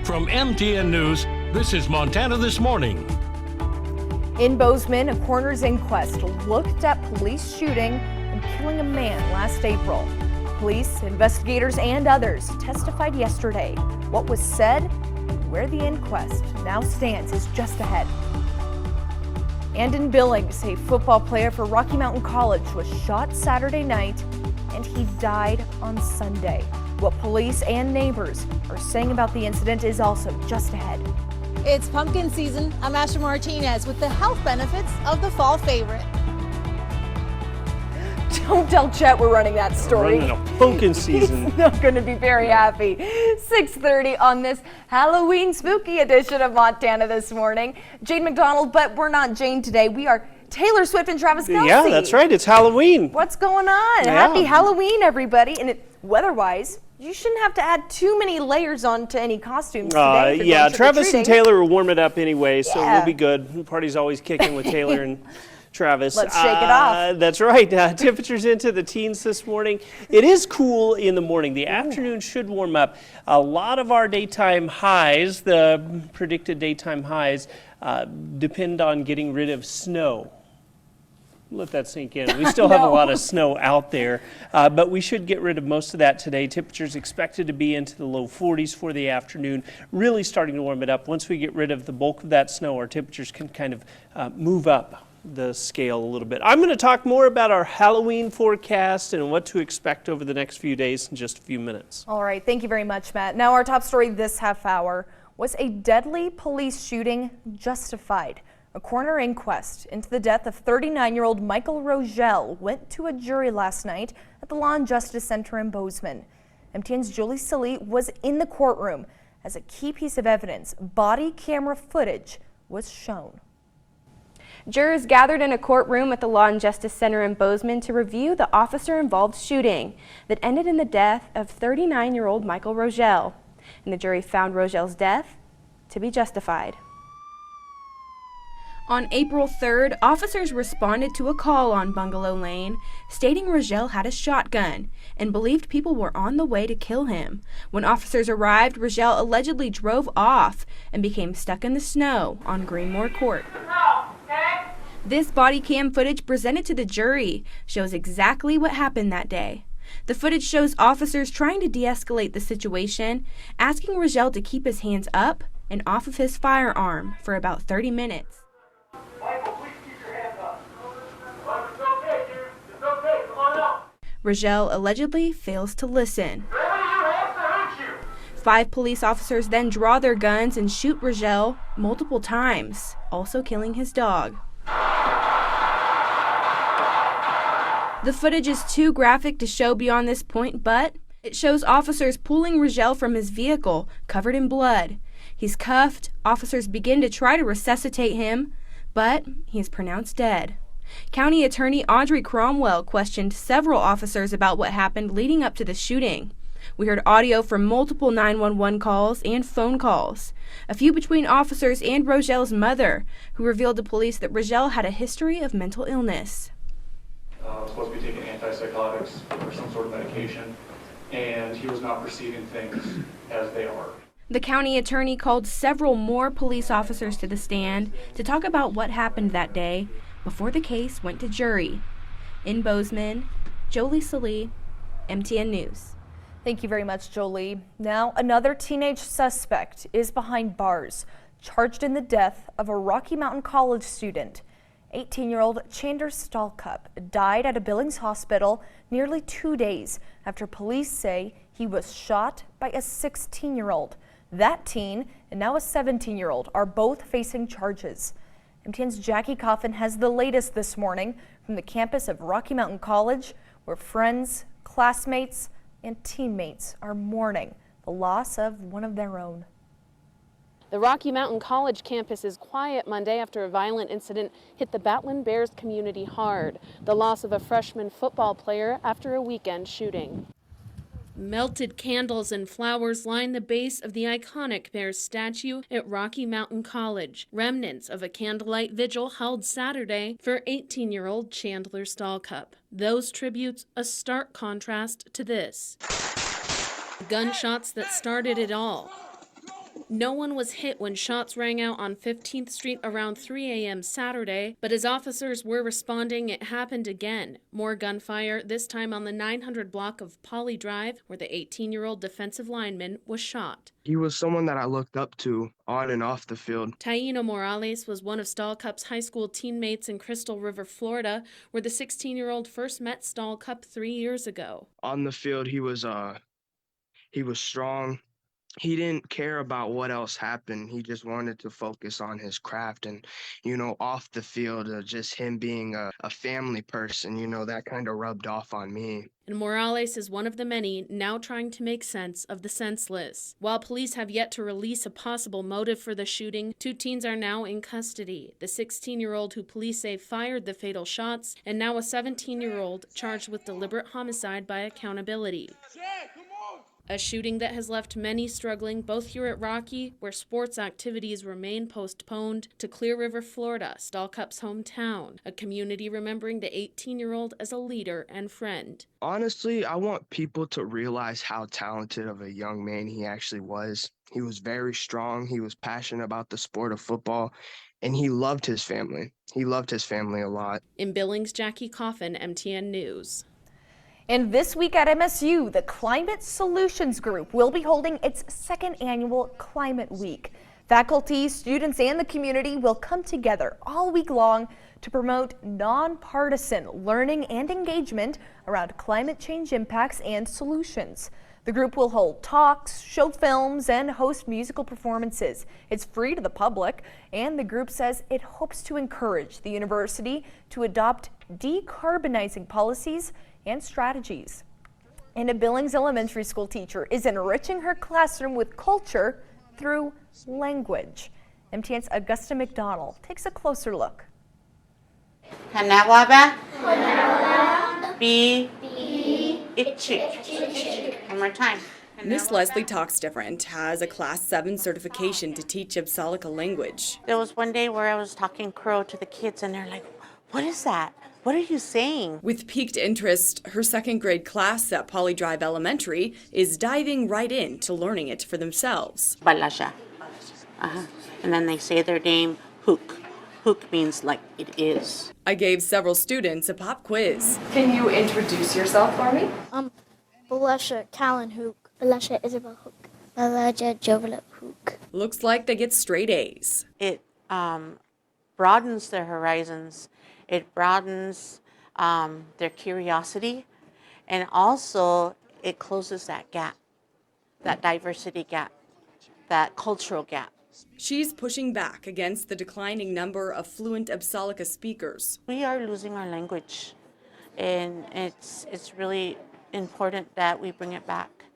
From MTN News, this is Montana This Morning. In Bozeman, a coroner's inquest looked at police shooting and killing a man last April. Police, investigators, and others testified yesterday. What was said and where the inquest now stands is just ahead. And in Billings, a football player for Rocky Mountain College was shot Saturday night and he died on Sunday. What police and neighbors are saying about the incident is also just ahead. It's pumpkin season. I'm Asha Martinez with the health benefits of the fall favorite. Don't tell Chet we're running that story. We're running a pumpkin season. He's not going to be very happy. 6:30 on this Halloween spooky edition of Montana This Morning. Jane McDonald, but we're not Jane today. We are Taylor Swift and Travis Kelce. Yeah, that's right. It's Halloween. What's going on? Yeah. Happy Halloween, everybody. And weather-wise, you shouldn't have to add too many layers on to any costumes today. Yeah, Travis and Taylor will warm it up anyway, so Yeah. we'll be good. The party's always kicking with Taylor and Travis. Let's shake it off. That's right. Temperatures into the teens this morning. It is cool in the morning. The afternoon should warm up. A lot of our daytime highs, the predicted daytime highs, depend on getting rid of snow. Let that sink in. We still have a lot of snow out there, but we should get rid of most of that today. Temperatures expected to be into the low 40s for the afternoon, really starting to warm it up. Once we get rid of the bulk of that snow, our temperatures can kind of move up the scale a little bit. I'm going to talk more about our Halloween forecast and what to expect over the next few days in just a few minutes. All right, thank you very much, Matt. Now our top story this half hour was a deadly police shooting justified. A coroner inquest into the death of 39-year-old Michael Rogel went to a jury last night at the Law and Justice Center in Bozeman. MTN's Julie Silly was in the courtroom as a key piece of evidence, body camera footage, was shown. Jurors gathered in a courtroom at the Law and Justice Center in Bozeman to review the officer-involved shooting that ended in the death of 39-year-old Michael Rogel. And the jury found Rogel's death to be justified. On April 3rd, officers responded to a call on Bungalow Lane stating Rogel had a shotgun and believed people were on the way to kill him. When officers arrived, Rogel allegedly drove off and became stuck in the snow on Greenmore Court. This body cam footage presented to the jury shows exactly what happened that day. The footage shows officers trying to de-escalate the situation, asking Rogel to keep his hands up and off of his firearm for about 30 minutes. Rogel allegedly fails to listen. 5 police officers then draw their guns and shoot Rogel multiple times, also killing his dog. The footage is too graphic to show beyond this point, but it shows officers pulling Rogel from his vehicle, covered in blood. He's cuffed. Officers begin to try to resuscitate him, but he is pronounced dead. County Attorney Audrey Cromwell questioned several officers about what happened leading up to the shooting. We heard audio from multiple 911 calls and phone calls, a few between officers and Rogel's mother, who revealed to police that Rogel had a history of mental illness. Supposed to be taking antipsychotics or some sort of medication, and he was not perceiving things as they are. The county attorney called several more police officers to the stand to talk about what happened that day before the case went to jury. In Bozeman, Jolie Salee, MTN News. Thank you very much, Jolie. Now, another teenage suspect is behind bars, charged in the death of a Rocky Mountain College student. 18-year-old Chandler Stalcup died at a Billings hospital nearly 2 days after police say he was shot by a 16-year-old. That teen and now a 17-year-old are both facing charges. MTN's Jackie Coffin has the latest this morning from the campus of Rocky Mountain College, where friends, classmates, and teammates are mourning the loss of one of their own. The Rocky Mountain College campus is quiet Monday after a violent incident hit the Batlin Bears community hard. The loss of a freshman football player after a weekend shooting. Melted candles and flowers line the base of the iconic Bears statue at Rocky Mountain College. Remnants of a candlelight vigil held Saturday for 18-year-old Chandler Stalcup. Those tributes a stark contrast to this. Gunshots that started it all. No one was hit when shots rang out on 15th Street around 3 a.m. Saturday, but as officers were responding, it happened again. More gunfire, this time on the 900 block of Poly Drive, where the 18-year-old defensive lineman was shot. He was someone that I looked up to on and off the field. Taino Morales was one of Stahl Cup's high school teammates in Crystal River, Florida, where the 16-year-old first met Stahl Cup 3 years ago. On the field, he was strong. He didn't care about what else happened. He just wanted to focus on his craft. And, off the field, just him being a family person, that kind of rubbed off on me. And Morales is one of the many now trying to make sense of the senseless. While police have yet to release a possible motive for the shooting, 2 teens are now in custody. The 16-year-old who police say fired the fatal shots, and now a 17-year-old charged with deliberate homicide by accountability. A shooting that has left many struggling, both here at Rocky, where sports activities remain postponed, to Clear River, Florida, Stahl Cup's hometown, a community remembering the 18-year-old as a leader and friend. Honestly, I want people to realize how talented of a young man he actually was. He was very strong. He was passionate about the sport of football, and he loved his family. He loved his family a lot. In Billings, Jackie Coffin, MTN News. And this week at MSU, the Climate Solutions Group will be holding its 2nd annual Climate Week. Faculty, students, and the community will come together all week long to promote nonpartisan learning and engagement around climate change impacts and solutions. The group will hold talks, show films, and host musical performances. It's free to the public, and the group says it hopes to encourage the university to adopt decarbonizing policies and strategies. And a Billings elementary school teacher is enriching her classroom with culture through language. MTN's Augusta McDonald takes a closer look. One more time. Miss Leslie Talks Different has a Class 7 certification to teach Absalica language. There was one day where I was talking Crow to the kids and they're like, "What is that? What are you saying?" With piqued interest, her 2nd grade class at Poly Drive Elementary is diving right into learning it for themselves. Balasha. And then they say their name, Hook. Hook means like it is. I gave several students a pop quiz. Can you introduce yourself for me? Balasha Callan Hook. Balasha Isabel Hook. Balaja Jovala Hook. Looks like they get straight A's. It broadens their horizons. It broadens their curiosity, and also it closes that gap, that diversity gap, that cultural gap. She's pushing back against the declining number of fluent Absalica speakers. We are losing our language, and it's really important that we bring it back,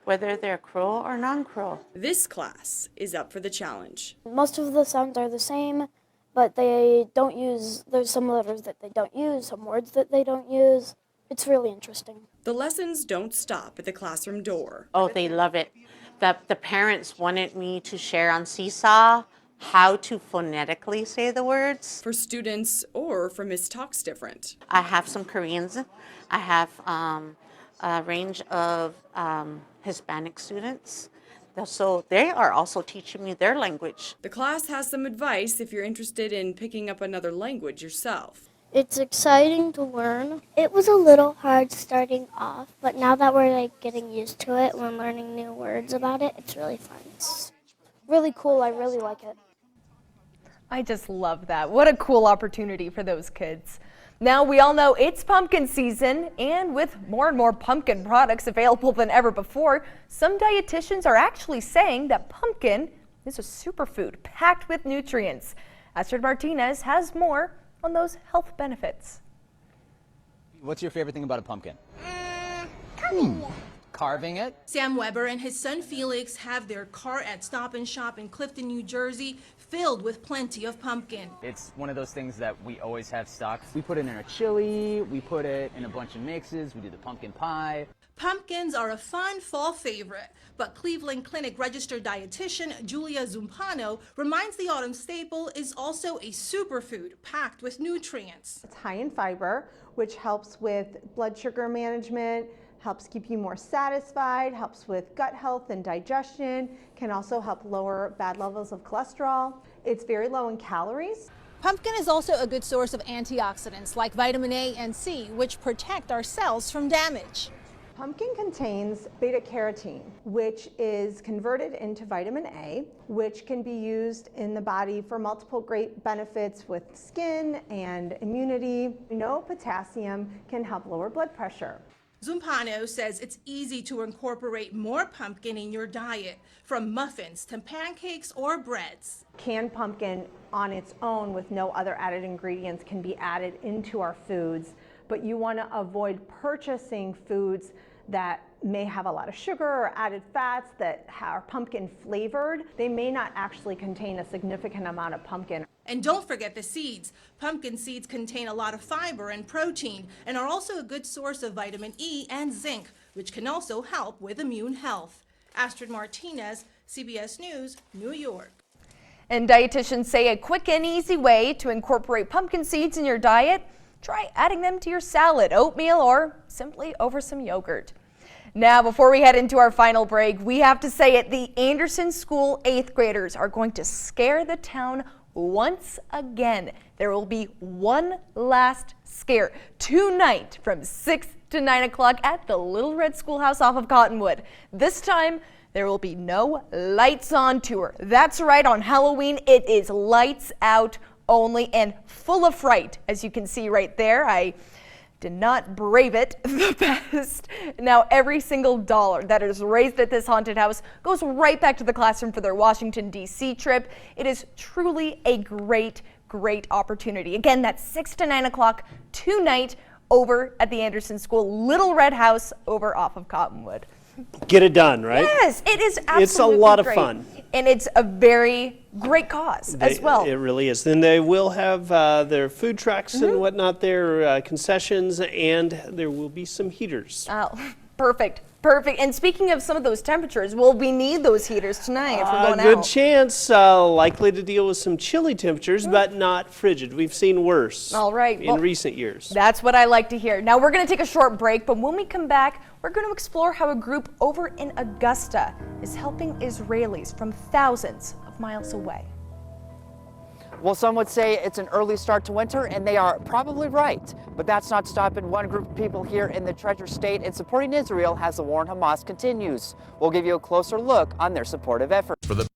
whether they're Crow or non-Crow. This class is up for the challenge. Most of the sounds are the same, but there's some letters that they don't use, some words that they don't use. It's really interesting. The lessons don't stop at the classroom door. Oh, they love it. The parents wanted me to share on Seesaw how to phonetically say the words. For students or for Miss Talks Different. I have some Koreans. I have a range of Hispanic students. So they are also teaching me their language. The class has some advice if you're interested in picking up another language yourself. It's exciting to learn. It was a little hard starting off, but now that we're getting used to it, when learning new words about it, it's really fun. It's really cool. I really like it. I just love that. What a cool opportunity for those kids. Now we all know it's pumpkin season, and with more and more pumpkin products available than ever before, some dietitians are actually saying that pumpkin is a superfood packed with nutrients. Astrid Martinez has more on those health benefits. What's your favorite thing about a pumpkin? Carving it. Sam Weber and his son Felix have their car at Stop and Shop in Clifton, New Jersey, filled with plenty of pumpkin. It's one of those things that we always have stocked. We put it in our chili, we put it in a bunch of mixes, we do the pumpkin pie. Pumpkins are a fun fall favorite, but Cleveland Clinic registered dietitian Julia Zumpano reminds the autumn staple is also a superfood packed with nutrients. It's high in fiber, which helps with blood sugar management, helps keep you more satisfied, helps with gut health and digestion, can also help lower bad levels of cholesterol. It's very low in calories. Pumpkin is also a good source of antioxidants like vitamin A and C, which protect our cells from damage. Pumpkin contains beta carotene, which is converted into vitamin A, which can be used in the body for multiple great benefits with skin and immunity. We know potassium can help lower blood pressure. Zumpano says it's easy to incorporate more pumpkin in your diet, from muffins to pancakes or breads. Canned pumpkin on its own with no other added ingredients can be added into our foods, but you want to avoid purchasing foods that may have a lot of sugar or added fats that are pumpkin flavored. They may not actually contain a significant amount of pumpkin. And don't forget the seeds. Pumpkin seeds contain a lot of fiber and protein and are also a good source of vitamin E and zinc, which can also help with immune health. Astrid Martinez, CBS News, New York. And dietitians say a quick and easy way to incorporate pumpkin seeds in your diet: try adding them to your salad, oatmeal, or simply over some yogurt. Now, before we head into our final break, we have to say it, the Anderson School 8th graders are going to scare the town once again. There will be one last scare tonight from 6 to 9 o'clock at the Little Red Schoolhouse off of Cottonwood. This time, there will be no lights on tour. That's right, on Halloween, it is lights out only and full of fright. As you can see right there, I did not brave it the best. Now, every single dollar that is raised at this haunted house goes right back to the classroom for their Washington, D.C. trip. It is truly a great opportunity. Again, that's 6 to 9 o'clock tonight over at the Anderson School Little Red House over off of Cottonwood. Get it done, right? Yes, it is absolutely It's a lot of great. fun. And it's a very great cause as well. It really is. Then they will have their food trucks and whatnot, their concessions, and there will be some heaters. Oh, perfect. And speaking of some of those temperatures, will we need those heaters tonight if we're going Good out? chance, likely to deal with some chilly temperatures, but not frigid. We've seen worse All right. in recent years. That's what I like to hear. Now we're going to take a short break, but when we come back, we're going to explore how a group over in Augusta is helping Israelis from thousands of miles away. Well, some would say it's an early start to winter, and they are probably right. But that's not stopping one group of people here in the Treasure State in supporting Israel as the war on Hamas continues. We'll give you a closer look on their supportive efforts.